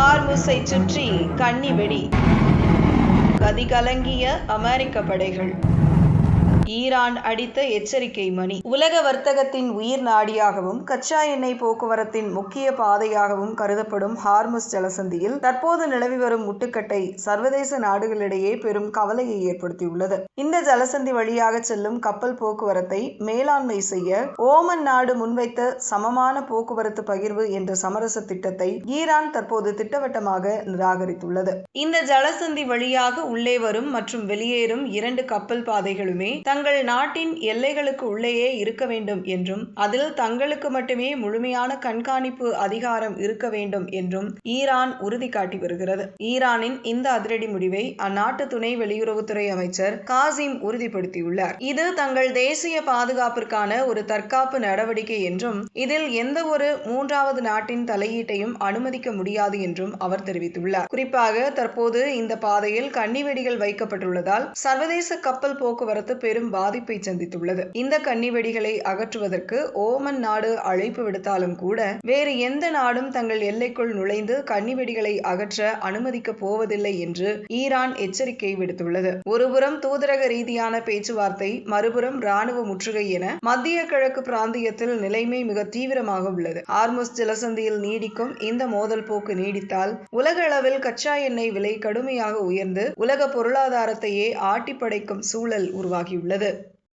ஹார்முஸை சுற்றி கன்னி வெடி, கதிகலங்கிய அமெரிக்க படைகள். ஈரான் அடித்த எச்சரிக்கை மணி. உலக வர்த்தகத்தின் உயிர் நாடியாகவும் கச்சா எண்ணெய் போக்குவரத்தின் முக்கிய பாதையாகவும் கருதப்படும் ஹார்முஸ் ஜலசந்தியில் தற்போது நிலவி வரும் முட்டுக்கட்டை சர்வதேச நாடுகளிடையே பெரும் கவலையை ஏற்படுத்தியுள்ளது. இந்த ஜலசந்தி வழியாக செல்லும் கப்பல் போக்குவரத்தை மேலாண்மை செய்ய ஓமன் நாடு முன்வைத்த சமமான போக்குவரத்து பகிர்வு என்ற சமரச திட்டத்தை ஈரான் தற்போது திட்டவட்டமாக நிராகரித்துள்ளது. இந்த ஜலசந்தி வழியாக உள்ளே வரும் மற்றும் வெளியேறும் 2 கப்பல் பாதைகளுமே தங்கள் நாட்டின் எல்லைகளுக்கு உள்ளேயே இருக்க வேண்டும் என்றும் அதில் தங்களுக்கு மட்டுமே முழுமையான கண்காணிப்பு அதிகாரம் இருக்க வேண்டும் என்றும் ஈரான் உறுதி காட்டி வருகிறது. ஈரானின் இந்த அதிரடி முடிவை அந்நாட்டு துணை வெளியுறவுத்துறை அமைச்சர் காசிம் உறுதிப்படுத்தியுள்ளார். இது தங்கள் தேசிய பாதுகாப்பிற்கான ஒரு தற்காப்பு நடவடிக்கை என்றும் இதில் எந்த ஒரு 3வது நாட்டின் தலையீட்டையும் அனுமதிக்க முடியாது என்றும் அவர் தெரிவித்துள்ளார். குறிப்பாக தற்போது இந்த பாதையில் கன்னிவெடிகள் வைக்கப்பட்டுள்ளதால் சர்வதேச கப்பல் போக்குவரத்து பெரும் பாதிப்பை சந்தித்துள்ளது. இந்த கன்னிவெடிகளை அகற்றுவதற்கு ஓமன் நாடு அழைப்பு விடுத்தாலும் கூட வேறு எந்த நாடும் தங்கள் எல்லைக்குள் நுழைந்து கன்னிவெடிகளை அகற்ற அனுமதிக்க போவதில்லை என்று ஈரான் எச்சரிக்கை விடுத்துள்ளது. ஒருபுறம் தூதரக ரீதியான பேச்சுவார்த்தை, மறுபுறம் ராணுவ முற்றுகை என மத்திய கிழக்கு பிராந்தியத்தில் நிலைமை மிக தீவிரமாக உள்ளது. ஹார்முஸ் ஜலசந்தியில் நீடிக்கும் இந்த மோதல் போக்கு நீடித்தால் உலக அளவில் கச்சா எண்ணெய் விலை கடுமையாக உயர்ந்து உலக பொருளாதாரத்தையே ஆட்டிப்படைக்கும் சூழல் உருவாகியுள்ளது.